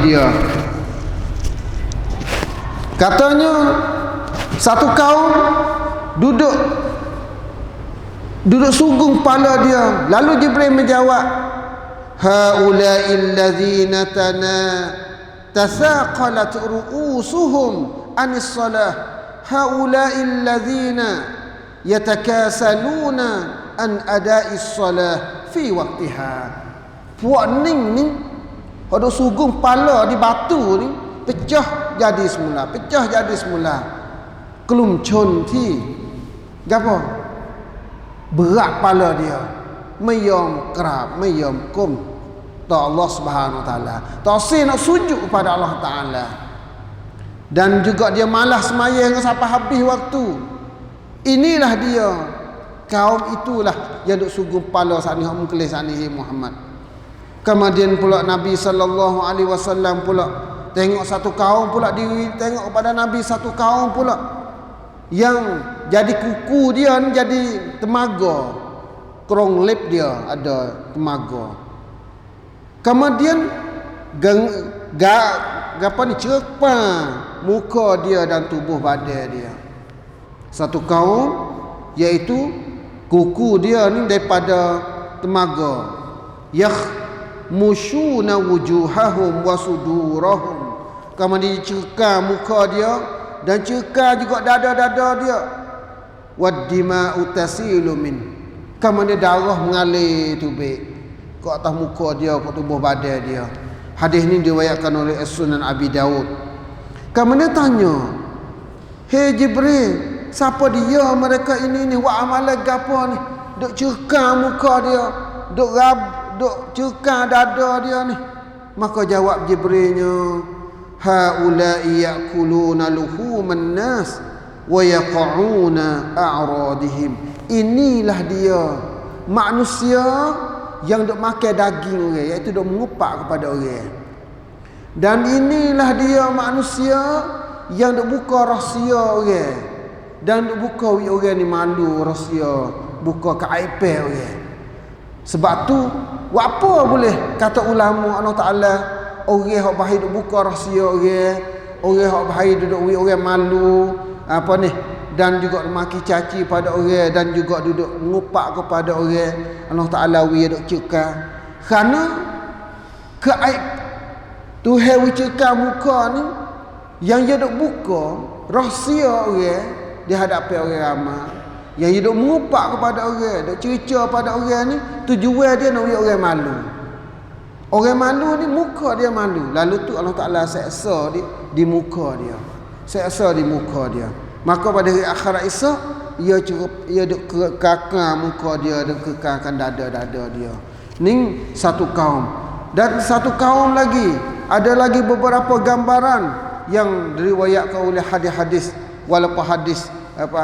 dia. Katanya satu kaum duduk sunggung kepala dia. Lalu Jibril menjawab, haula'il ladzina tasaqalat ru'usuhum anis salah, haula'il ladzina yatakasaluna an ada'is salah fi waqtiha. Puak ni ada sunggung kepala di batu ni pecah jadi semula. Kelumcun ti gapo? Berat kepala dia, mayom kerap, mayom kum ta Allah Subhanahu Wa Taala, tak nak sujud kepada Allah Taala. Dan juga dia malas sembahyang sampai habis waktu. Inilah dia, kaum itulah yang duk sungguh kepala saat ni, hak mengkelis saat ni Muhammad. Kemudian pula Nabi sallallahu alaihi wasallam pula tengok satu kaum pula, diri tengok kepada Nabi satu kaum pula yang jadi kuku dia ni jadi temaga, kerong lip dia ada temaga. Kemudian cerpa muka dia dan tubuh badan dia. Satu kaum iaitu kuku dia ni daripada temaga. Yakhmushuna wujuhahum wa sudurahum. Kemudian cerka muka dia dan cerka juga dada-dada dia. Waddima'u tasilu min. Kemudian darah mengalir tubik ke atas muka dia, ke tubuh badan dia. Hadis ni diriwayatkan oleh Sunan Abi Daud. Kemudian tanya, "Hei Jibril, siapa dia mereka ini ni? Buat amalan gapo ni? Duk cerka muka dia, duk cerka dada dia ni." Maka jawab Jibrilnya, haula'i ya'kuluna luhuman nas wa yaqa'una a'radihim. Inilah dia manusia yang duk makan daging orang, iaitu duk mengupak kepada orang. Dan inilah dia manusia yang duk buka rahsia orang, dan duk buka orang ni malu rahsia, buka keaiban orang. Sebab tu apa boleh kata ulama Allah Taala, orang hak bahaya duk buka rahsia orang hak bahaya duduk orang malu apa ni, dan juga maki caci pada orang, dan juga duduk mengupak kepada orang. Allah Taala wi duk cekal kerana keaib Tuhan wi cekal muka ni yang dia duk buka rahsia orang di hadapan orang ramai, yang dia duk mengupak kepada orang, duk cerita pada orang ni tujuan dia nak orang malu. Orang malu ni muka dia malu. Lalu tu Allah Taala seksa di muka dia. Seksa di muka dia. Maka pada hari akhirat esok ia duk kakak muka dia, duk kekalkan dada-dada dia. Ni satu kaum. Dan satu kaum lagi, ada lagi beberapa gambaran yang diriwayatkan oleh hadis-hadis, walaupun hadis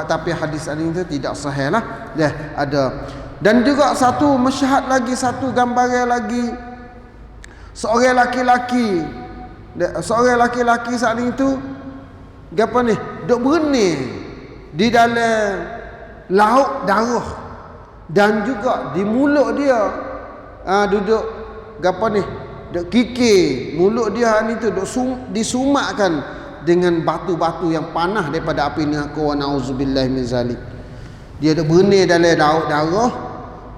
tapi hadis ini itu tidak sahih lah. Ada. Dan juga satu masyhad lagi, satu gambaran lagi. Seorang laki-laki saat itu apa ni, duk berenang di dalam laut darah, dan juga di mulut dia duduk apa ni, duk kikir mulut dia ni tu, duk disumakkan dengan batu-batu yang panas daripada api neraka. Wa nauzubillahi min zalik. Dia duk berenang dalam laut darah,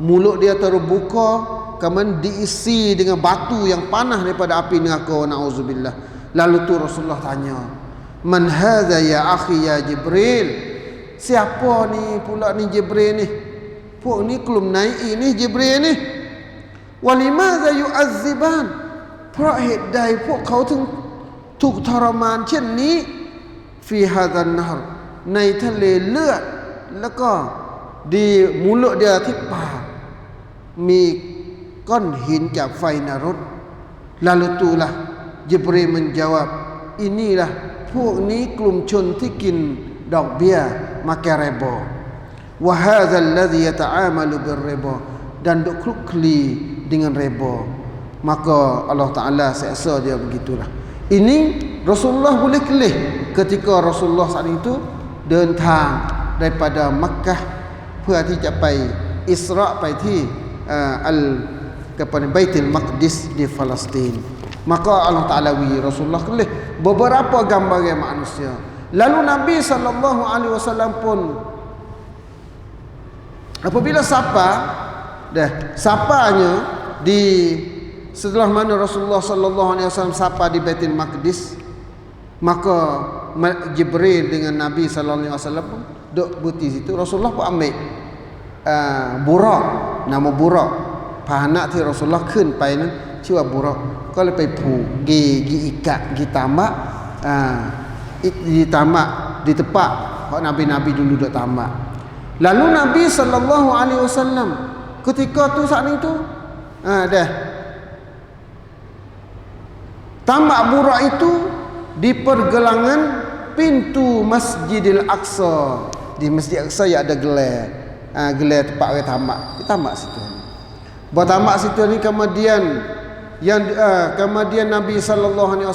mulut dia terbuka, kemudian diisi dengan batu yang panas daripada api neraka. Nauzubillah. Lalu tu Rasulullah tanya, "Man hadza ya akhi ya Jibril?" Siapa ni pula ni Jibril ni? Pok ni kelum naik ni Jibril ni. Walimadza yu'azziban? เพราะเหตุใดพวกเขาถึงถูกทรมานเช่นนี้ fi hadzal nahr ในทะเลเลือด แล้วก็ di mulut dia ที่ปากมีก้อนหินจากไฟนรก Lalu itulah Jibril menjawab, inilahพวกนี้กลุ่มชนที่กินดอกเบี้ย makan riba. Wa hadzal ladzi yata'amalu bir riba, dan duk kli dengan riba. Maka Allah Taala seksa dia begitulah. Ini Rasulullah boleh kelih ketika Rasulullah saat itu เดินทาง daripada Makkah เพื่อที่จะไปอิสราไปที่Baitul Maqdis di Palestin. Maka Allah Ta'ala Rasulullah kelih beberapa gambaran manusia. Lalu Nabi SAW pun apabila sapanya di setelah mana Rasulullah SAW sapa di Baitul Maqdis, maka Jibril dengan Nabi SAW pun duduk buti situ. Rasulullah pun ambil burak, nama burak pahanak ti Rasulullah kun pai nanชื่อว่าบุรอกก็เลยไปผูกgi ikat gi tamak di tamak di tepak hak nabi-nabi dulu duk tamak. Lalu Nabi SAW ketika tu saat itu dah tamak burak itu di pergelangan pintu Masjidil Aqsa. Di Masjid Aqsa ya ada gelar gelar tempat orang tamak di tamak situ. Buat tamak situ ni kemudian kemudian Nabi SAW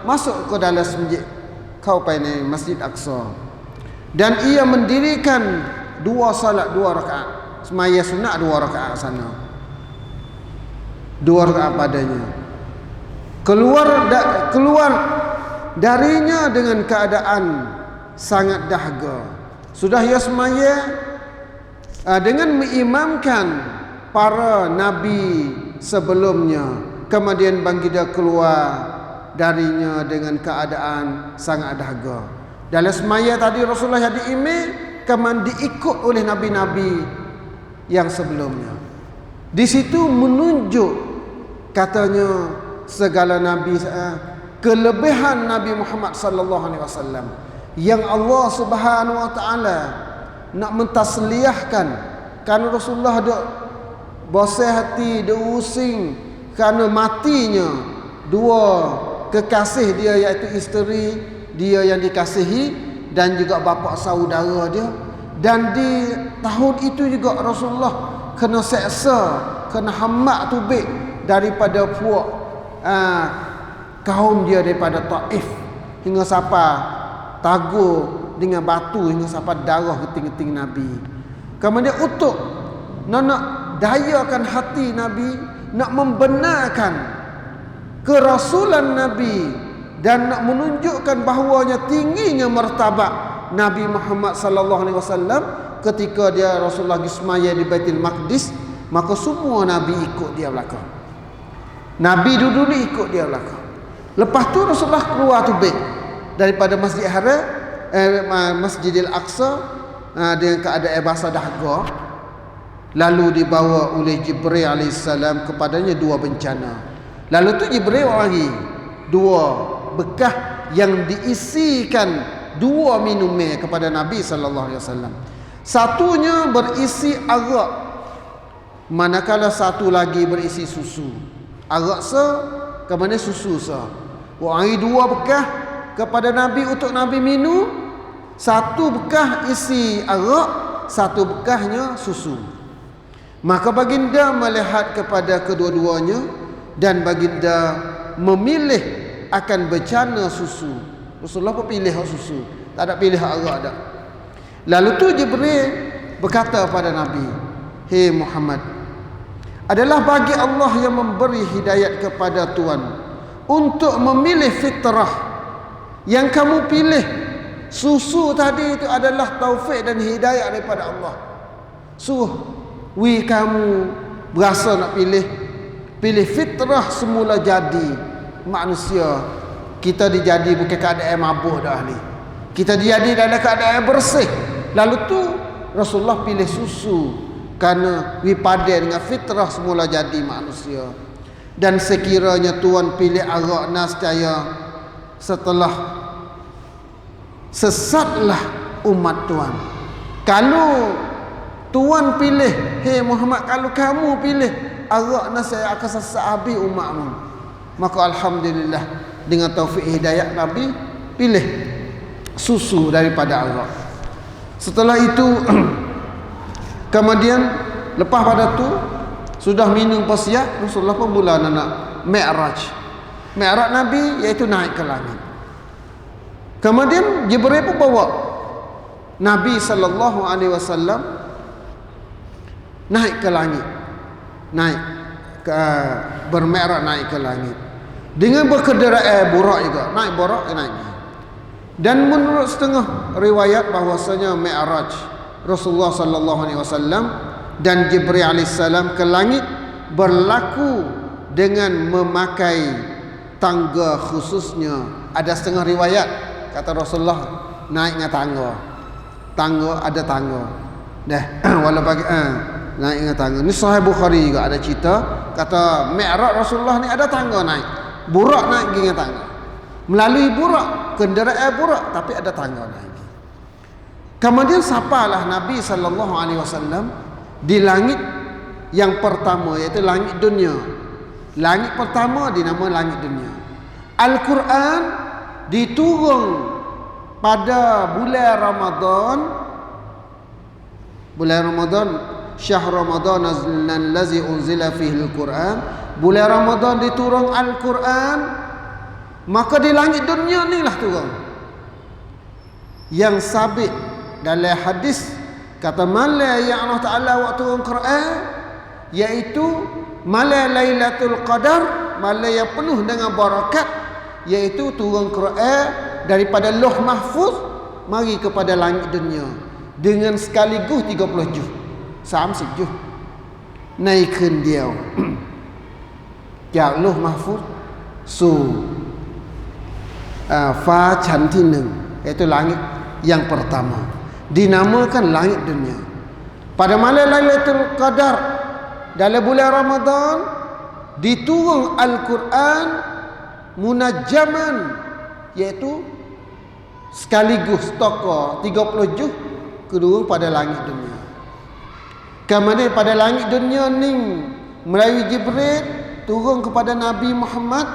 masuk ke dalam masjid kau pai Masjid Aqsa, dan ia mendirikan 2 salat 2 rakaat semaya sunat 2 rakaat sana, 2 rakaat padanya. Keluar darinya dengan keadaan sangat dahaga. Sudah ia semaya dengan mengimamkan para nabi sebelumnya, kemudian baginda keluar darinya dengan keadaan sangat dahaga. Dalam semaya tadi Rasulullah yang diimam kemudian diikut oleh nabi-nabi yang sebelumnya. Di situ menunjuk katanya segala nabi, kelebihan Nabi Muhammad sallallahu alaihi wasallam yang Allah Subhanahu wa taala nak mentasliahkan, karena Rasulullah dok bosan hati, dok using kerana matinya 2 kekasih dia, iaitu isteri dia yang dikasihi dan juga bapa saudara dia. Dan di tahun itu juga Rasulullah kena seksa, kena hamak tubik daripada puak kaum dia daripada Taif, hingga sampai tagur dengan batu, hingga sampai darah geting-geting Nabi. Kemudian untuk nak dayakan hati Nabi, nak membenarkan kerasulan Nabi dan nak menunjukkan bahawanya tingginya martabat Nabi Muhammad sallallahu alaihi wasallam ketika dia Rasulullah semaya di Baitul Maqdis, maka semua nabi ikut dia belakang. Nabi dulu ni ikut dia belakang. Lepas tu Rasulullah keluar tubik daripada Masjid Haram, Masjidil Aqsa dengan keadaan basah dahaga, lalu dibawa oleh Jibril alaihissalam kepadanya 2 bencana. Lalu tu Jibril lagi 2 bekah yang diisikan 2 minuman kepada Nabi sallallahu alaihi wasallam. Satunya berisi arak, manakala satu lagi berisi susu. Arak kemudian susu Wahai 2 bekah kepada Nabi untuk Nabi minum. 1 bekah isi arak, 1 bekahnya susu. Maka baginda melihat kepada kedua-duanya dan baginda memilih akan bencana susu. Rasulullah pun pilih susu, tak ada pilih arak dak. Lalu tu Jibril berkata pada Nabi, "Hei Muhammad, adalah bagi Allah yang memberi hidayat kepada Tuhan untuk memilih fitrah yang kamu pilih. Susu tadi itu adalah taufik dan hidayat daripada Allah. Kamu berasa nak pilih fitrah semula jadi manusia. Kita dijadi bukan keadaan mabuk dah ni. Kita dijadi dalam keadaan bersih. Lalu tu Rasulullah pilih susu kerana wipadan dengan fitrah semula jadi manusia. Dan sekiranya Tuhan pilih arak nascaya setelah sesatlah umat Tuhan. Kalau Tuhan pilih, hei Muhammad, kalau kamu pilih arak nascaya akan sesat habis umatmu. Maka alhamdulillah dengan taufik hidayah Nabi pilih susu daripada arak. Setelah itu kemudian lepas pada tu sudah minum pasiat, Rasulullah pun mula nak Mi'raj. Mi'raj Nabi iaitu naik ke langit. Kemudian Jibril pun bawa Nabi sallallahu alaihi wasallam naik ke langit. Naik ke bermi'raj, naik ke langit. dengan berkenderaan burak juga, naik burak naik. Dan menurut setengah riwayat bahwasanya Mi'raj Rasulullah sallallahu alaihi wasallam dan Jibril alaihissalam ke langit berlaku dengan memakai tangga khususnya. Ada setengah riwayat kata Rasulullah naik dengan tangga ada tangga dah wala bagi naik dengan tangga. Ni Sahih Bukhari juga ada cerita kata Mi'raj Rasulullah ni ada tangga naik, burak naik dengan tangga, melalui burak, kenderaan burak, tapi ada tangga naik. Kemudian sapalah Nabi sallallahu alaihi wasallam di langit yang pertama, iaitu langit dunia. Langit pertama dinama langit dunia. Al-Quran diturun pada bulan Ramadan. Bulan Ramadan, syahr Ramadan allazi unzila fihi al-Quran. Bulan Ramadan diturun Al-Quran, maka di langit dunia ni lah turun. Yang sabit dalam hadis kata malam yang Allah Ta'ala waktu turun Quran, iaitu malam Lailatul Qadar, malam yang penuh dengan barakat, iaitu turun Quran daripada Lauh Mahfuz mari kepada langit dunia dengan sekaligus 30 juz, 30 juz naikkan diaจาก Lauh Mahfuz สู่ ฟ้าชั้นที่ 1, iaitu langit yang pertama, dinamakan langit dunia. Pada malam Lailatul Qadar dalam bulan Ramadan diturun Al-Quran munajjaman, iaitu sekaligus tokoh 30 juz kedua pada langit dunia. Kemudian pada langit dunia ni melalui Jibril turun kepada Nabi Muhammad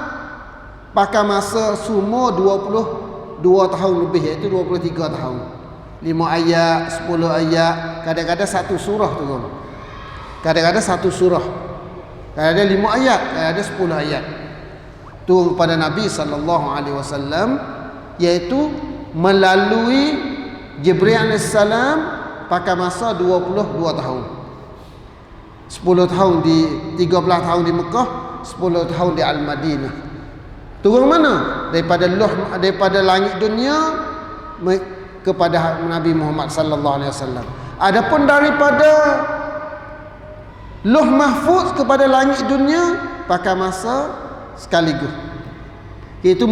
pakai masa semua 22 tahun lebih, iaitu 23 tahun. 5 ayat, 10 ayat, kadang-kadang satu surah turun. Kadang-kadang satu surah. Kadang-kadang 5 ayat, kadang-kadang 10 ayat. Turun kepada Nabi sallallahu alaihi wasallam, iaitu melalui Jibril alaihissalam pakai masa 22 tahun. 10 tahun di 13 tahun di Mekah, 10 tahun di Al-Madinah. Turun mana? Daripada langit dunia kepada Nabi Muhammad sallallahu alaihi wasallam. Adapun daripada Lauh Mahfuz kepada langit dunia pakai masa sekaligus. Iaitu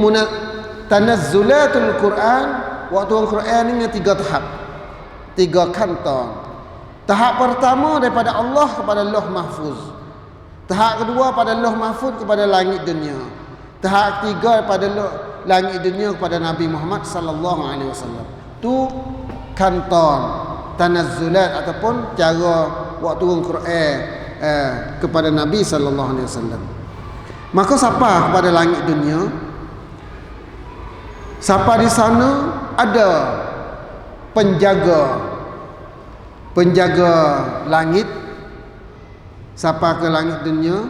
tanazzulatul Quran, waktu Al-Quran ini 3 tahap, 3 kantong. Tahap pertama daripada Allah kepada Lauh Mahfuz. Tahap kedua pada Lauh Mahfuz kepada langit dunia. Tahap ketiga pada langit dunia kepada Nabi Muhammad sallallahu alaihi wasallam. Tu kanton tanazzulat ataupun cara waktu turun Quran kepada Nabi sallallahu alaihi wasallam. Maka siapa kepada langit dunia? Siapa di sana ada penjaga langit. Siapa ke langit dunia?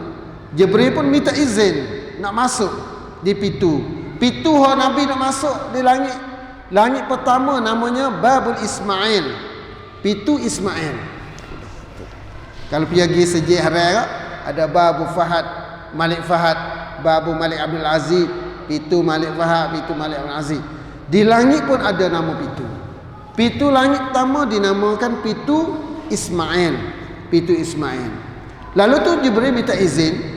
Jibril pun minta izin nak masuk di pintu. Pintu Nabi nak masuk di langit. Langit pertama namanya Babul Ismail. Pintu Ismail. Kalau pergi Sejih Raya ada Babu Fahad, Malik Fahad, Babu Malik Abdul Aziz, pintu Malik Fahad, pintu Malik Abdul Aziz. Di langit pun ada nama pintu. Pintu langit pertama dinamakan pintu Ismail. Pintu Ismail. Lalu tu Jibril minta izin.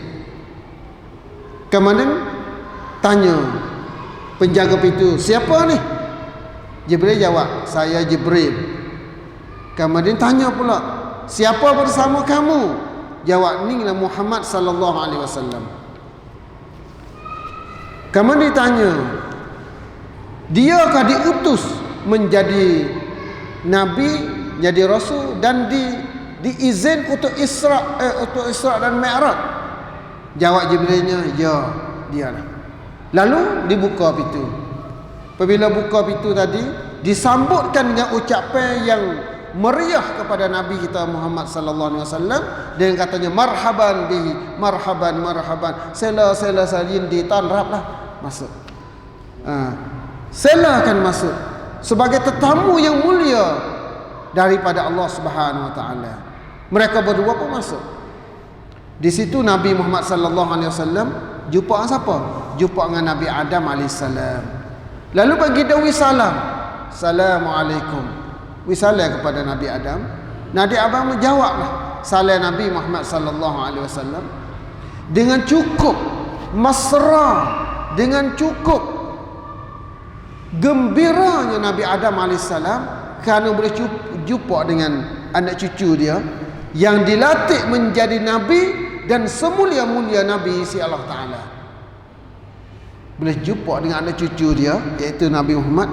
Kemudian tanya penjaga pintu, siapa ni? Jibril jawab, saya Jibril. Kemudian tanya pula, siapa bersama kamu? Jawab, ni lah Muhammad sallallahu alaihi wasallam. Kemudian ditanya, diakah diutus menjadi nabi, jadi rasul dan diizin untuk Isra dan Mi'raj? Jawab Jibrilnya, ya, dialah. Lalu dibuka pintu. Apabila buka pintu tadi, disambutkan dengan ucapan yang meriah kepada Nabi kita Muhammad sallallahu alaihi wasallam dengan katanya marhaban bihi, marhaban, sela salin ditanraplah masuk. Silakan masuk sebagai tetamu yang mulia daripada Allah Subhanahu wa taala. Mereka berdua pun masuk. Di situ Nabi Muhammad sallallahu alaihi wasallam jumpa siapa? jumpa dengan Nabi Adam AS. Lalu bagi dia salam. Assalamualaikum. Wisalam kepada Nabi Adam. Nabi Adam menjawablah salam Nabi Muhammad sallallahu alaihi wasallam dengan cukup mesra, dengan cukup gembiranya Nabi Adam AS kerana boleh jumpa dengan anak cucu dia yang dilatih menjadi nabi dan semulia-mulia nabi si Allah Taala. Boleh jumpa dengan anak cucu dia iaitu Nabi Muhammad,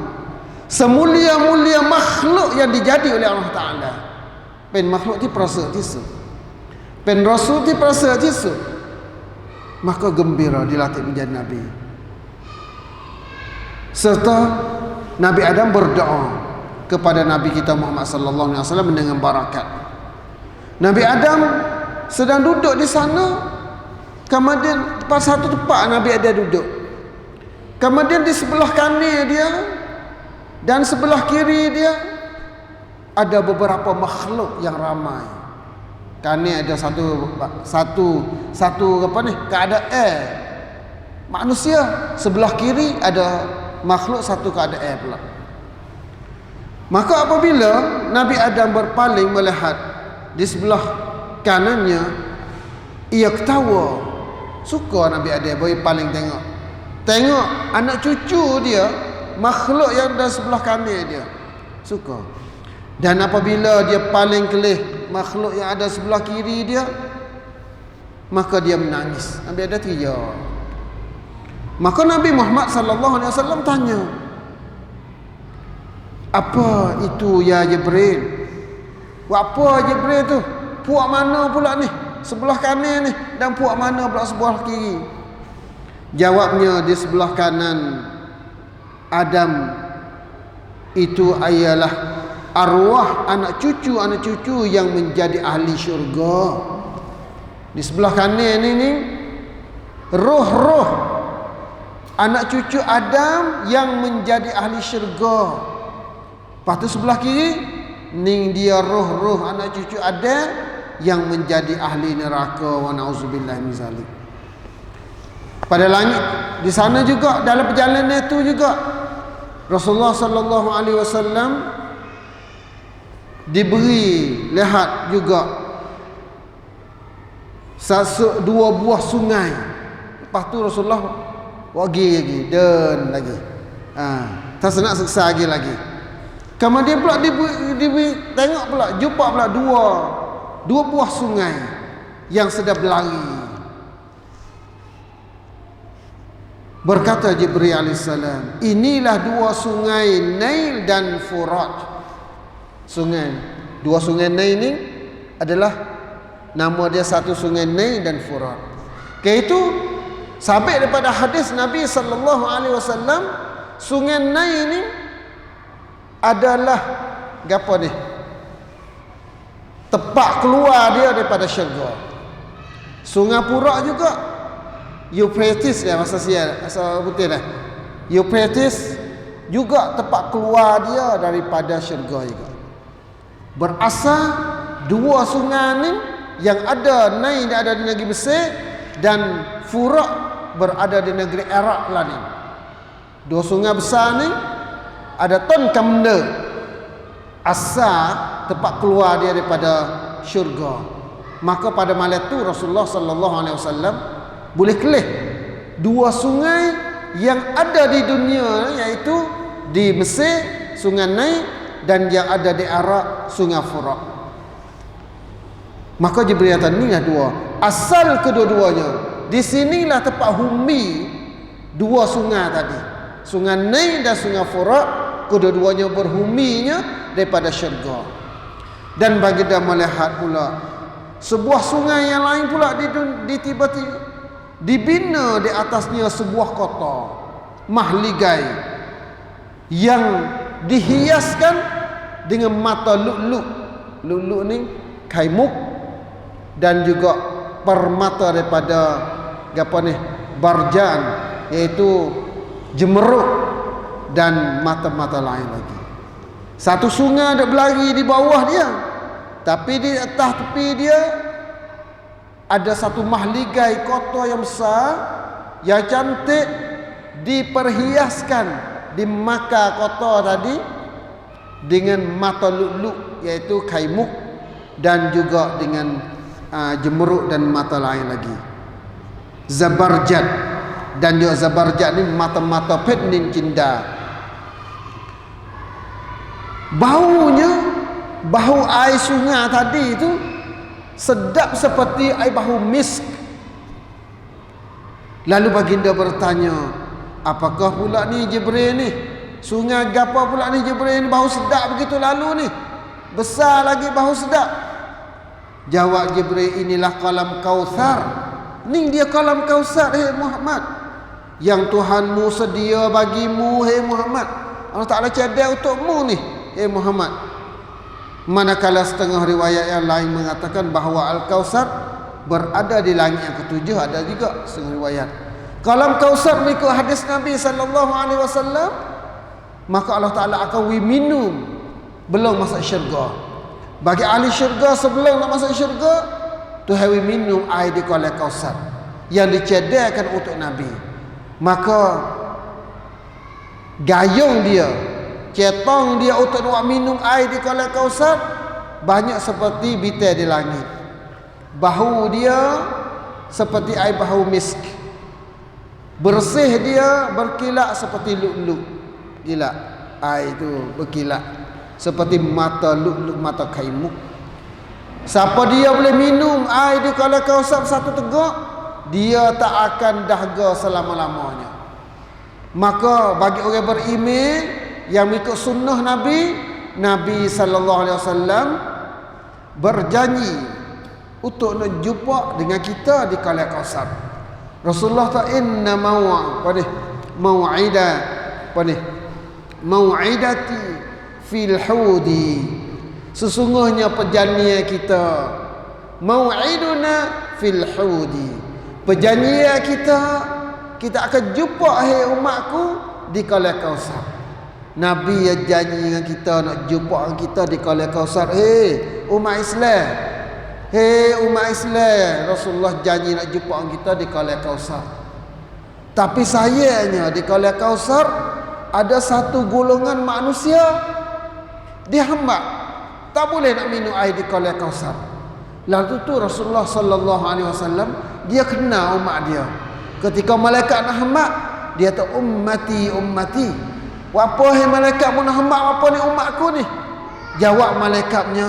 semulia-mulia makhluk yang dijadi oleh Allah Taala. Pen makhluk ti perasa tisu, pen rasul ti perasa tisu, maka gembira dilatih menjadi nabi. Serta Nabi Adam berdoa kepada Nabi kita Muhammad sallallahu alaihi wasallam dengan barakat. Nabi Adam sedang duduk di sana, kemudian pada satu tempat Nabi Adam duduk. Kemudian di sebelah kanan dia dan sebelah kiri dia ada beberapa makhluk yang ramai. Kanan ada satu apa ni? Keadaan manusia, sebelah kiri ada makhluk satu keadaan pula. Maka apabila Nabi Adam berpaling melihat di sebelah kanannya, ia ketawa. Suka Nabi Adam berpaling tengok anak cucu dia, makhluk yang ada sebelah kanan dia. Suka. Dan apabila dia paling kelih makhluk yang ada sebelah kiri dia, maka dia menangis. Nabi Adam teriak. Maka Nabi Muhammad sallallahu alaihi wasallam tanya, "Apa itu ya Jibril? Apa Jibril tu? Puak mana pula ni? Sebelah kanan ni dan puak mana pula sebelah kiri?" Jawabnya, di sebelah kanan Adam itu ialah arwah anak cucu yang menjadi ahli syurga. Di sebelah kanan ini roh-roh anak cucu Adam yang menjadi ahli syurga. Lepas tu sebelah kiri ning dia roh-roh anak cucu Adam yang menjadi ahli neraka. Wa na'udzubillah min zalik. Pada langit di sana juga, dalam perjalanan itu juga Rasulullah sallallahu alaihi wasallam diberi lihat juga dua buah sungai. Lepas tu Rasulullah lagi dan lagi. Tak nak seksa lagi. Kemudian pula tengok pula, jumpa pula dua buah sungai yang sedang berlari. Berkata Jibril alaihissalam, inilah dua sungai Nail dan Furat. Dua sungai Nail ini adalah nama dia, satu sungai Nail dan Furat. Itu sampai daripada hadis Nabi sallallahu alaihi wasallam, sungai Nail ini adalah apa ni? Tempat keluar dia daripada syurga. Sungai Furat juga Euphrates ya, masa putih dah. Euphrates juga tempat keluar dia daripada syurga juga. Berasal dua sungai ni yang ada Nail yang ada di negeri Mesir dan Furat berada di negeri Iraq lah ni. Dua sungai besar ni ada ton kamda asal tempat keluar dia daripada syurga. Maka pada malam tu Rasulullah sallallahu alaihi wasallam boleh kelih dua sungai yang ada di dunia, iaitu di Mesir sungai Nail dan yang ada di Iraq sungai Furat. Maka Jibril kata, inilah dua asal kedua-duanya. Di sinilah tempat humi dua sungai tadi, sungai Nail dan sungai Furat. Kedua-duanya berhuminya daripada syurga. Dan bagi dia melihat pula sebuah sungai yang lain pula di tiba-tiba dibina di atasnya sebuah kota mahligai yang dihiaskan dengan mata lu'lu'. Lu'lu' ni kaimuk dan juga permata daripada apa ni, barjan, iaitu jemeruk dan mata-mata lain lagi. Satu sungai ada berlari di bawah dia, tapi di atas tepi dia ada satu mahligai kota yang besar, yang cantik, diperhiaskan di Makkah kota tadi dengan mata lu'lu', iaitu kaimuk, dan juga dengan jemeruk dan mata lain lagi. Zabarjad, dan juga zabarjad ni mata-mata penin cinta. Baunya, bau air sungai tadi itu sedap seperti air bau misk. Lalu baginda bertanya, apakah pula ni Jibril ni? Sungai gapa pula ni Jibril ni, bau sedap begitu lalu ni? Besar lagi bau sedap. Jawab Jibril, inilah kalam Kautsar. Ni dia kalam Kautsar, hei Muhammad, yang Tuhanmu sedia bagimu, hei Muhammad. Allah Ta'ala cadai untukmu ni, hei Muhammad. Manakala setengah riwayat yang lain mengatakan bahawa Al-Kautsar berada di langit yang ketujuh, ada juga setengah riwayat. Kalam Kautsar mengikut hadis Nabi sallallahu alaihi wasallam, maka Allah Ta'ala akan minum belum masuk syurga. Bagi ahli syurga sebelum nak masuk syurga, Tuhan minum air di kalam Kautsar yang dicediakan untuk Nabi. Maka gayung dia, cetong dia untuk nak minum air di kalam Kautsar banyak seperti bintang di langit. Bahu dia seperti air bahu misk. Bersih dia, berkilat seperti lu'lu'. Gila, air itu berkilat seperti mata lu'lu', mata kaimuk. Siapa dia boleh minum air di kalam Kautsar satu tegak, dia tak akan dahaga selama-lamanya. Maka bagi orang beriman yang mengikut sunnah Nabi, Nabi sallallahu alaihi wasallam berjanji untuk nak jumpa dengan kita di kalam Kautsar. Rasulullah ta inna mau'idati fil hudi, sesungguhnya perjanjian kita, mau'iduna fil hudi, perjanjian kita akan jumpa hai umatku di kalam Kautsar. Nabi yang janji dengan kita nak jumpa dengan kita di kalam Kautsar. Hei umat Islam, hei umat Islam, Rasulullah janji nak jumpa dengan kita di kalam Kautsar. Tapi sayangnya di kalam Kautsar ada satu golongan manusia dihamba, tak boleh nak minum air di kalam Kautsar. Lalu tu Rasulullah sallallahu alaihi wasallam dia kenal umat dia. Ketika malaikat nak hamba, dia tu ummati ummati. Apa hai malaikat mun hamba apa ni umatku ni? Jawab malaikatnya,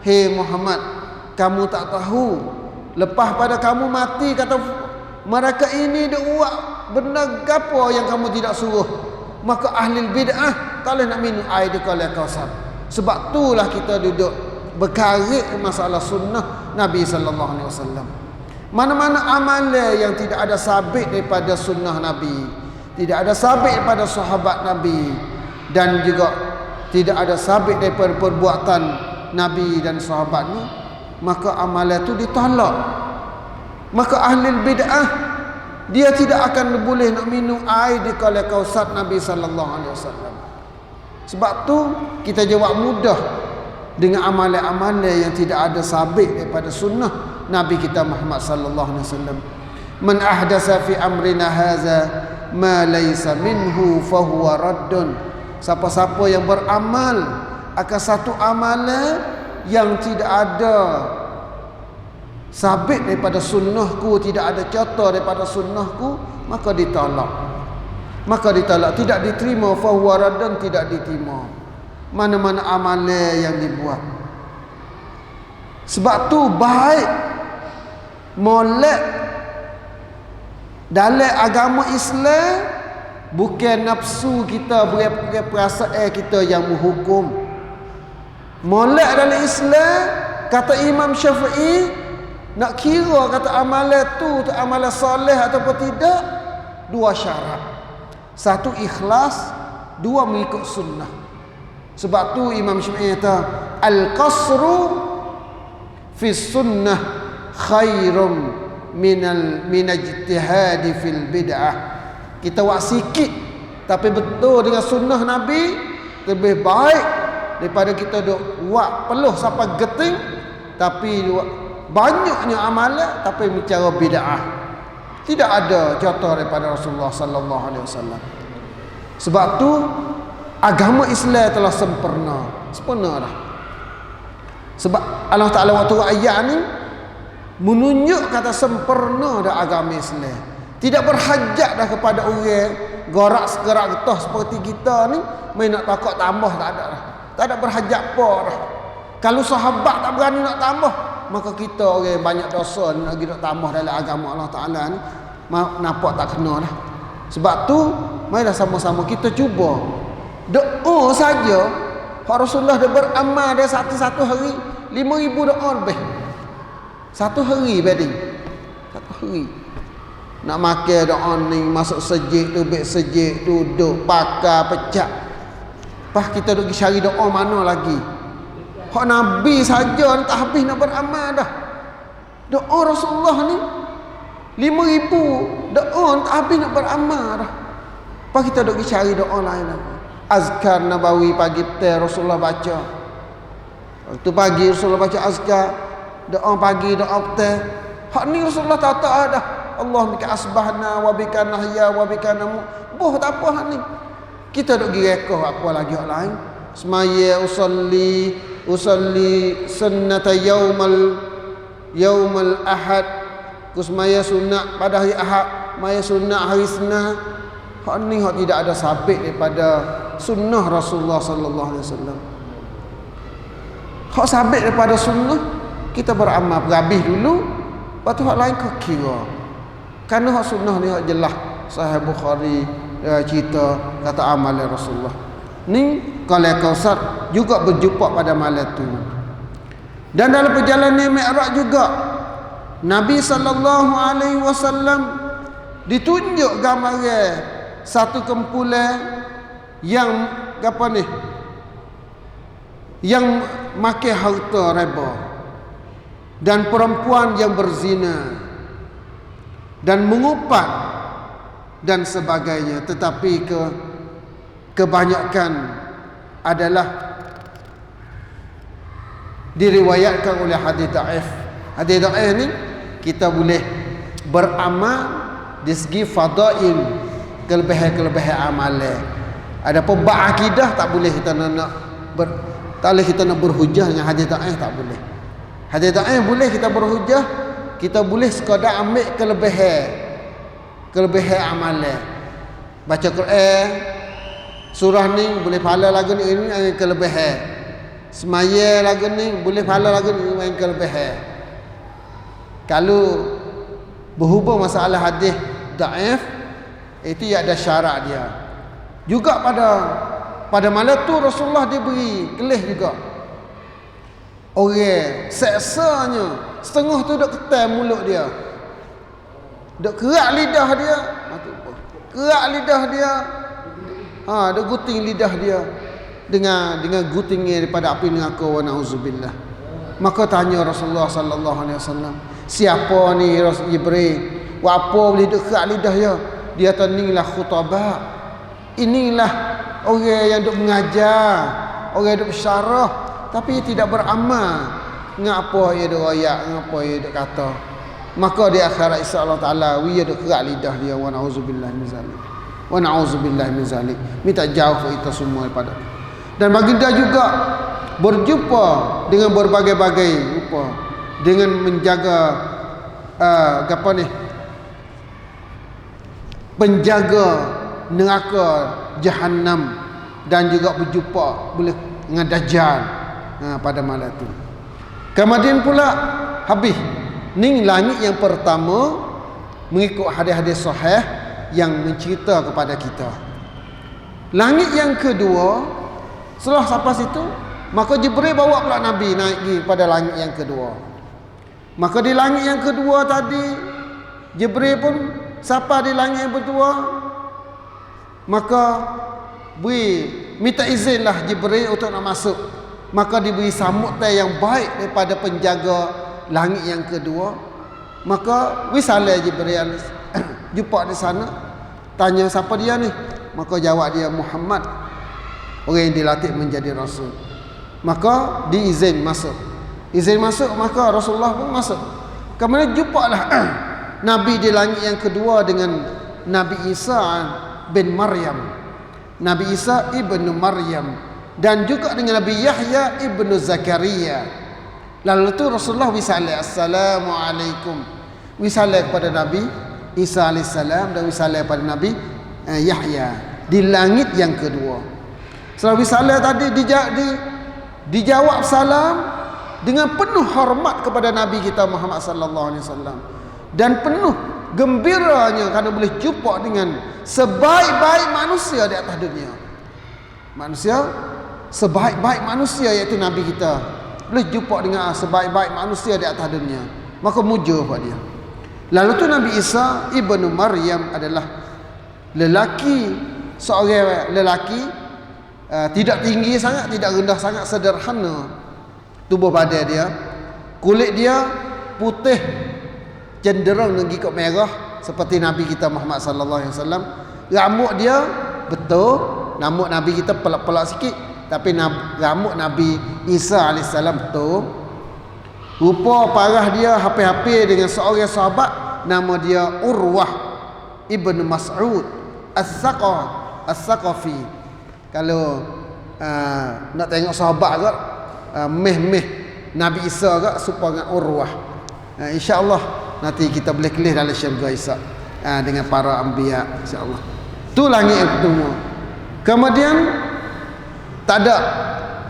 hei Muhammad, kamu tak tahu lepas pada kamu mati, kata mereka ini dia buat benda gapo yang kamu tidak suruh. Maka ahli bid'ah tak boleh nak minum air di kalam Kautsar. Sebab itulah kita duduk berkarik masalah sunnah Nabi sallallahu alaihi wasallam. Mana-mana amalan yang tidak ada sabit daripada sunnah Nabi, tidak ada sabit daripada sahabat Nabi, dan juga tidak ada sabit daripada perbuatan Nabi dan sahabatnya, maka amalan itu ditolak. Maka ahli bid'ah dia tidak akan boleh nak minum air di kalam Kautsar Nabi sallallahu alaihi wasallam. Sebab tu kita jawab mudah dengan amalan-amalan yang tidak ada sabit daripada sunnah Nabi kita Muhammad sallallahu alaihi wasallam. Man ahdasa fi amrina hadza ma laysa minhu fahuwa raddun. Siapa-siapa yang beramal akan satu amalan yang tidak ada sabit daripada sunnahku, tidak ada contoh daripada sunnahku, maka ditolak. Maka ditolak, tidak diterima, fahuwa raddun, tidak diterima. Mana-mana amalan yang dibuat. Sebab tu baik molek dalam agama Islam bukan nafsu kita, bukan perasaan kita yang menghukum. Molek dalam Islam, kata Imam Syafi'i, nak kira kata amalan tu amalan soleh ataupun tidak, dua syarat. Satu ikhlas, dua mengikut sunnah. Sebab tu Imam Syafi'i kata al-qasru fi sunnah khairum min ijtihadi fil bid'ah. Kita buat sikit tapi betul dengan sunnah Nabi lebih baik daripada kita duk buat peluh sampai geting tapi banyaknya amalan tapi bicara bid'ah. Tidak ada contoh daripada Rasulullah sallallahu alaihi wasallam. Sebab tu agama Islam telah sempurna dah. Sebab Allah Taala waktu ayat ni menunjuk kata sempurna dah agama Islam. Tidak berhajat dah kepada orang gerak getah seperti kita ni main nak takut tambah, tak ada dah. Tak ada berhajat apa dah. Kalau sahabat tak berani nak tambah, maka kita orang banyak dosa ni nak tambah dalam agama Allah Taala ni nampak tak kena dah. Sebab tu marilah sama-sama kita cuba doa saja. Hak Rasulullah dia beramal dia satu hari 5,000 doa lebih. Satu hari beding. Satu hari. Nak makan doa ni, masuk sejik tu, baik sejik, duduk, pakar, pecah. Lepas kita duk pergi cari doa mana lagi. Hak Nabi saja tak habis nak beramal dah. Doa Rasulullah ni 5,000 doa tak habis nak beramal dah. Lepas kita duk pergi cari doa lain lagi. Azkar Nabawi pagi petang Rasulullah baca. Waktu pagi Rasulullah baca azkar, doa pagi, doa petang. Hak ni Rasulullah tak ada. Allah bika asbahna wa bika nahya wa bika namu. Boh tak apa hak ni. Kita duk pergi rekah apa lagi hak lain. Semaya usalli sunnata yaumal ahad. Kusmaya sunat pada hari Ahad, maya sunat hari Senin. Hak ni hak tidak ada sabit daripada sunnah Rasulullah sallallahu alaihi wasallam. Hak sabit daripada sunnah kita beramal berhabis dulu, lepas tu hak lain kau kira. Kerana hak sunnah ni hak jelas. Sahih Bukhari cerita kata amal Rasulullah. Ni kalau Kausar juga berjumpa pada malam tu. Dan dalam perjalanan Mi'raj juga Nabi sallallahu alaihi wasallam ditunjuk gambaran satu kumpulan yang apa ni? Yang makan harta riba dan perempuan yang berzina dan mengupat dan sebagainya, tetapi kebanyakan adalah diriwayatkan oleh hadis dhaif. Hadis dhaif ni kita boleh beramal di segi fadail, kelebihan-kelebihan amalan. Adapun bab akidah tak boleh kita tak boleh kita nak berhujah dengan hadis dhaif, tak boleh. Hadis dhaif boleh kita berhujah, kita boleh sekadar ambil kelebihan amalan. Baca Quran surah ni boleh pahala lagu ni, ini kelebihan. Semaya lagu ni boleh pahala lagu ni, ini kelebihan. Kalau berhubung masalah hadis dhaif, itu ada syarat dia. Juga pada malam tu Rasulullah dia beri kelih juga. Orang seksanya setengah tu duk ketai mulut dia. Duk kerak lidah dia. Kerak lidah dia. Duk guting lidah dia dengan gutingnya daripada api neraka, wa nauzubillah. Maka tanya Rasulullah sallallahu alaihi wasallam, siapa ni Jibril? Apa boleh duk kerak lidah dia? Dia inilah khutbah. Inilah orang yang duk mengajar, orang yang duk bersyarah tapi tidak beramal. Ngapa ia duk royak, ngapa ia duk kata? Maka di akhirat insya-Allah taala dia duk kerak lidah dia, wa nauzubillah min zalik. Wa nauzubillah min zalik. Minta jauh kita semua daripada. Dan baginda juga berjumpa dengan berbagai-bagai rupa dengan menjaga apa ni, penjaga neraka Jahannam, dan juga berjumpa boleh dengan Dajjal pada malam itu. Kemudian pula habis ni langit yang pertama mengikut hadis-hadis sahih yang mencerita kepada kita. Langit yang kedua setelah sampai situ, maka Jibril bawa pula Nabi naik pergi pada langit yang kedua. Maka di langit yang kedua tadi Jibril pun sampai di langit yang kedua, maka minta izinlah Jibril untuk nak masuk. Maka diberi sambutan yang baik daripada penjaga langit yang kedua. Maka wisalah Jibril jumpa di sana, tanya siapa dia ni. Maka jawab dia Muhammad, orang yang dilatih menjadi rasul. Maka diizin masuk. Izin masuk, maka Rasulullah pun masuk. Kemudian jumpalah Nabi di langit yang kedua dengan Nabi Isa bin Maryam, Nabi Isa ibnu Maryam, dan juga dengan Nabi Yahya ibnu Zakaria. Lalu tu Rasulullah wisalah, Assalamualaikum, wisalah kepada Nabi Isa alaihissalam dan wisalah kepada Nabi Yahya di langit yang kedua. Setelah wisalah tadi dijawab salam dengan penuh hormat kepada Nabi kita Muhammad sallallahu alaihi wasallam, dan penuh gembiranya kerana boleh jumpa dengan sebaik-baik manusia di atas dunia. Manusia sebaik-baik manusia iaitu Nabi kita boleh jumpa dengan sebaik-baik manusia di atas dunia, maka muja pada dia. Lalu tu Nabi Isa ibnu Maryam adalah lelaki, seorang lelaki tidak tinggi sangat, tidak rendah sangat, sederhana tubuh badan dia, kulit dia putih cenderung mengikut merah seperti Nabi kita Muhammad sallallahu alaihi wasallam. Rambut dia betul, rambut Nabi kita pelak-pelak sikit, tapi rambut Nabi Isa alaihissalam betul. Rupa parah dia hampir-hampir dengan seorang sahabat nama dia Urwah ibn Mas'ud As-Saqafi. Kalau nak tengok sahabat ke meh Nabi Isa ke supaya dengan Urwah, insya-Allah nanti kita boleh kelih dalam syurga Isa dengan para anbiya, insya-Allah. Tu langit yang pertama. Kemudian tak ada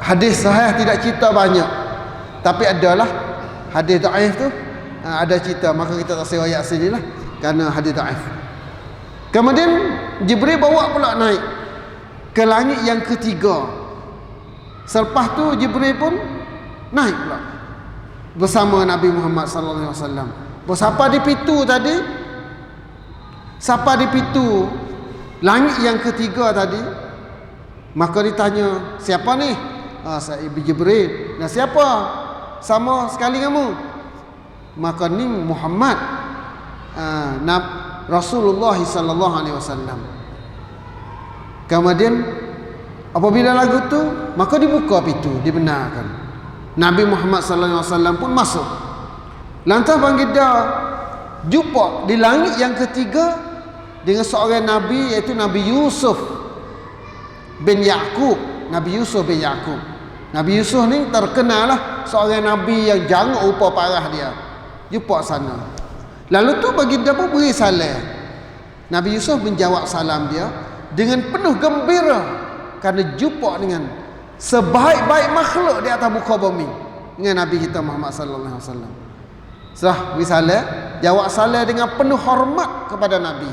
hadis sahih, tidak cerita banyak, tapi adalah hadis dhaif tu ada cerita, maka kita tak riwayat sinilah kerana hadis dhaif. Kemudian Jibril bawa pula naik ke langit yang ketiga. Selepas tu Jibril pun naik pula bersama Nabi Muhammad sallallahu alaihi wasallam. Siapa di pintu tadi? Siapa di pintu langit yang ketiga tadi? Maka ditanya, siapa ni? Saya Jibril. Nah, siapa? Sama sekali kamu? Maka ni Muhammad, Rasulullah sallallahu alaihi wasallam. Kemudian apabila lagu tu, maka dibuka pintu, dibenarkan. Nabi Muhammad sallallahu alaihi wasallam pun masuk. Lantas baginda jumpa di langit yang ketiga dengan seorang nabi, iaitu Nabi Yusuf bin Yaqub. Nabi Yusuf bin Yaqub. Nabi Yusuf ni terkenal lah seorang nabi yang jangan rupa parah dia. Jumpa sana. Lalu tu baginda pun beri salam. Nabi Yusuf menjawab salam dia dengan penuh gembira kerana jumpa dengan sebaik-baik makhluk di atas muka bumi, dengan Nabi kita Muhammad sallallahu alaihi wasallam. Setelah wisalah, jawab salam dengan penuh hormat kepada Nabi.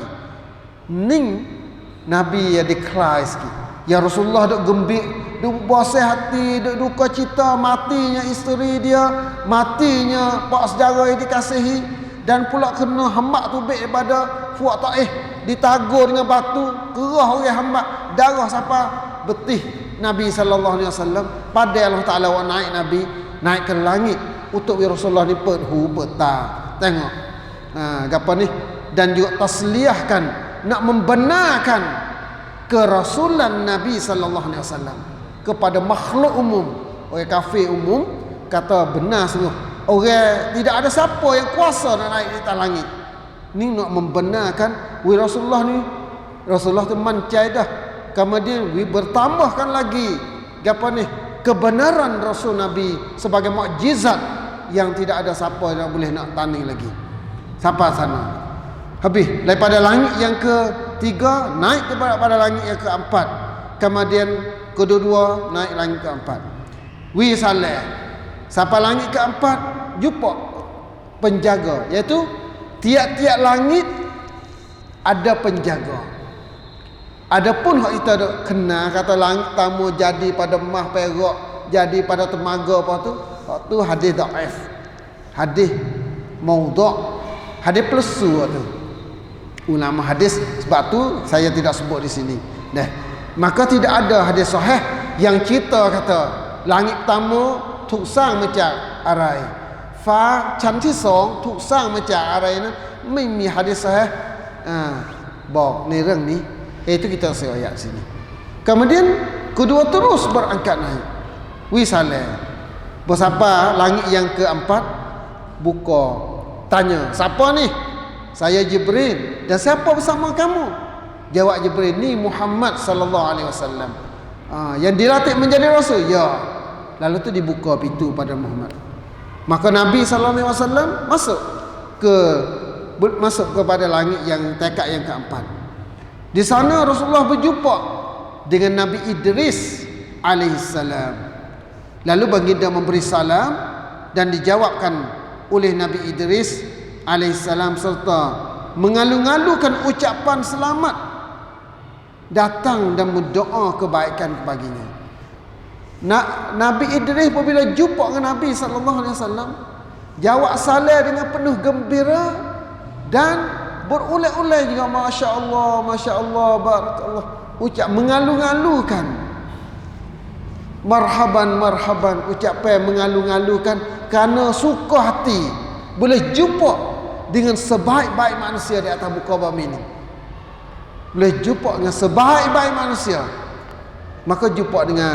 Ning Nabi ya declare sikit, ya Rasulullah duk gembir, duk bosan hati, duk duka cita matinya isteri dia, matinya pak saudara yang dikasihi, dan pula kena hambak tubik daripada Fuad Taif, ditagur dengan batu, kerah orang hambak, darah siapa? Betih Nabi sallallahu alaihi wasallam. Pada Allah Taala wa naik Nabi naik ke langit untuk Rasulullah ni betah. Tengok. Gapo ni, dan juga tasliyahkan, nak membenarkan kerasulan Nabi sallallahu alaihi wasallam kepada makhluk umum. Orang kafir umum kata benar sungguh, orang tidak ada siapa yang kuasa nak naik di atas langit. Ni nak membenarkan Rasulullah ni, Rasulullah tu mancai dah. Kemudian bertambahkan lagi apa ni, kebenaran Rasul Nabi sebagai mukjizat yang tidak ada siapa yang boleh nak tanding lagi. Sampai sana. Habis daripada langit yang ketiga naik kepada langit yang keempat. Kemudian kedua-dua naik langit keempat. Wisalah. Sampai langit keempat jumpa penjaga, iaitu tiap-tiap langit ada penjaga. Adapun hak kita dok kenal kata langit tamu jadi pada emas perak, jadi pada temaga apa tu? Hak tu hadis dhaif. Hadis maudhu', hadis palsu tu. Ulama hadis, sebab tu saya tidak sebut di sini. Nah, maka tidak ada hadis sahih yang cerita kata langit pertama tuk sang macam arai. Fa chanที่2ถูกสร้างมาจากอะไรนั้นไม่มีหะดีษ sahih บอกในเรื่องนี้ itu kita riwayat sini. Kemudian kedua terus berangkat naik wisalah. Bersapa langit yang keempat buka, tanya siapa ni? Saya Jibril. Dan siapa bersama kamu? Jawab Jibril, ni Muhammad sallallahu alaihi wasallam. Yang dilatih menjadi rasul. Ya. Lalu tu dibuka pintu pada Muhammad. Maka Nabi sallallahu alaihi wasallam masuk kepada langit yang tekak yang keempat. Di sana Rasulullah berjumpa dengan Nabi Idris alaihissalam. Lalu baginda memberi salam dan dijawabkan oleh Nabi Idris alaihissalam serta mengalu-alukan ucapan selamat datang dan berdoa kebaikan kebaginya. Nabi Idris apabila jumpa dengan Nabi sallallahu alaihi wasallam, jawab salam dengan penuh gembira dan berulang-ulang juga masya-Allah, barakallah, ucap mengalu-alukan marhaban, ucapan mengalu-alukan kerana suka hati boleh jumpa dengan sebaik-baik manusia di atas muka bumi ini. Boleh jumpa dengan sebaik-baik manusia. Maka jumpa dengan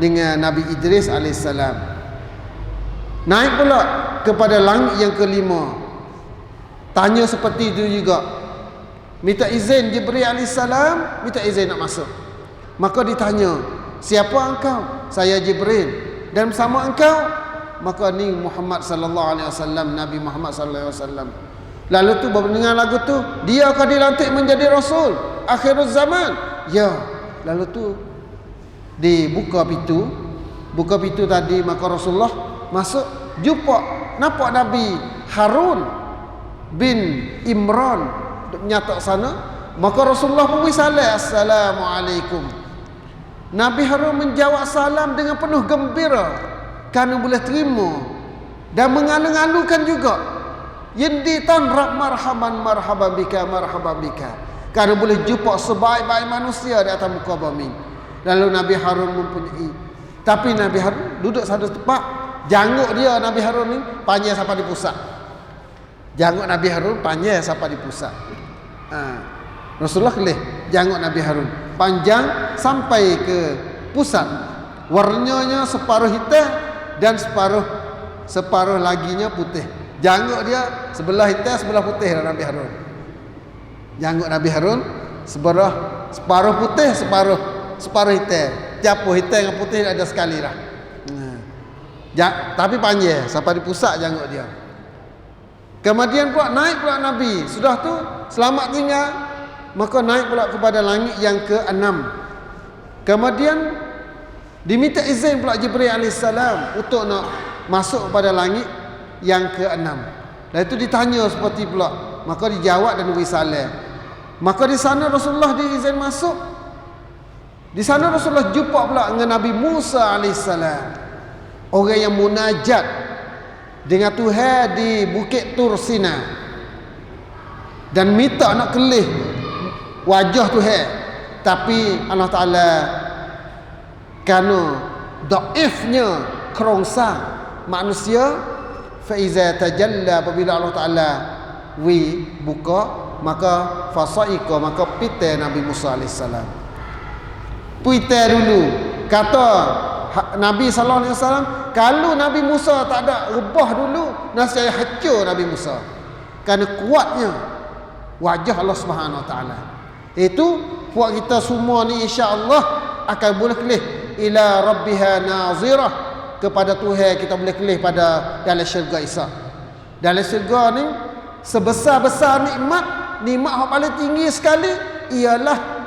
dengan Nabi Idris alaihissalam. Naik pula kepada langit yang kelima. Tanya seperti itu juga. Minta izin Jibril alaihissalam, minta izin nak masuk. Maka ditanya, siapa engkau? Saya Jibril. Dan bersama engkau? Maka ni Muhammad sallallahu alaihi wasallam, Nabi Muhammad sallallahu alaihi wasallam. Lalu tu mendengar lagu tu, dia akan dilantik menjadi rasul akhirul zaman. Ya. Lalu tu dibuka pintu. Buka pintu tadi, maka Rasulullah masuk, jumpa nampak Nabi Harun bin Imran menyata sana. Maka Rasulullah pun salam, assalamualaikum. Nabi Harun menjawab salam dengan penuh gembira kerana boleh terima dan mengalu-alukan juga. Yenditan marhaban bika kerana boleh jumpa sebaik-baik manusia di atas muka bumi. Lalu Nabi Harun mempunyai, tapi Nabi Harun duduk satu tempat. Janggut dia Nabi Harun ni panjang sampai di pusat. Janggut Nabi Harun panjang sampai di pusat. Rasulullah kelih janggut Nabi Harun panjang sampai ke pusat. Warnanya separuh hitam dan separuh laginya putih. Janggut dia sebelah hitam sebelah putih Nabi Harun. Janggut Nabi Harun separuh putih separuh hitam. Campur hitam dengan putih ada sekali dah. Tapi panjang sampai di pusat janggut dia. Kemudian pula naik pula Nabi. Sudah tu selamat tinggal. Maka naik pula kepada langit yang ke-6. Kemudian diminta izin pula Jibril alaihissalam untuk nak masuk kepada langit yang ke-6. Dan itu ditanya seperti pula. Maka dijawab dan beri salam. Maka di sana Rasulullah diizin masuk. Di sana Rasulullah jumpa pula dengan Nabi Musa alaihissalam. Orang yang munajat dengan Tuhan di Bukit Tur Sina. Dan minta nak kelih wajah Tuhan. Tapi Allah Ta'ala kerana daifnya kerongsang manusia, faiza tajalla, apabila Allah Ta'ala buka, maka fasaika, maka pita Nabi Musa alaihissalam. Pita dulu kata Nabi sallallahu alaihi wasallam, kalau Nabi Musa tak ada rebah dulu, nasaya hancur Nabi Musa. Kerana kuatnya wajah Allah Subhanahu wa taala. Itu buat kita semua ni insya-Allah akan boleh kelih ila rabbiha nazirah, kepada Tuhan kita boleh kelih pada dalam syurga Isa. Dalam syurga ni sebesar-besar nikmat yang paling tinggi sekali ialah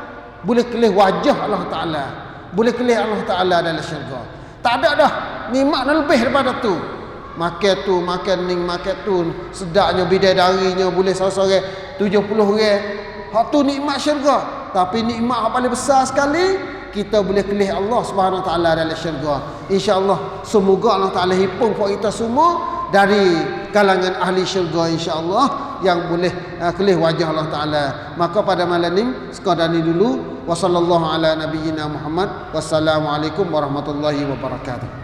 boleh kelih wajah Allah Ta'ala. Boleh kelih Allah Ta'ala dalam syurga. Tak ada dah nikmat lebih daripada tu. Makan tu, makan ni, makan tu, sedapnya bidadarinya boleh seorang 70 orang. Hak tu nikmat syurga. Tapi nikmat yang paling besar sekali, kita boleh kelih Allah Subhanahu Wa Taala dalam syurga. Insya-Allah semoga Allah Taala hipung buat kita semua dari kalangan ahli syurga insya-Allah yang boleh kelih wajah Allah Taala. Maka pada malam ni sekadar ni dulu. Wassallallahu ala nabiyyina Muhammad. Wassalamualaikum warahmatullahi wabarakatuh.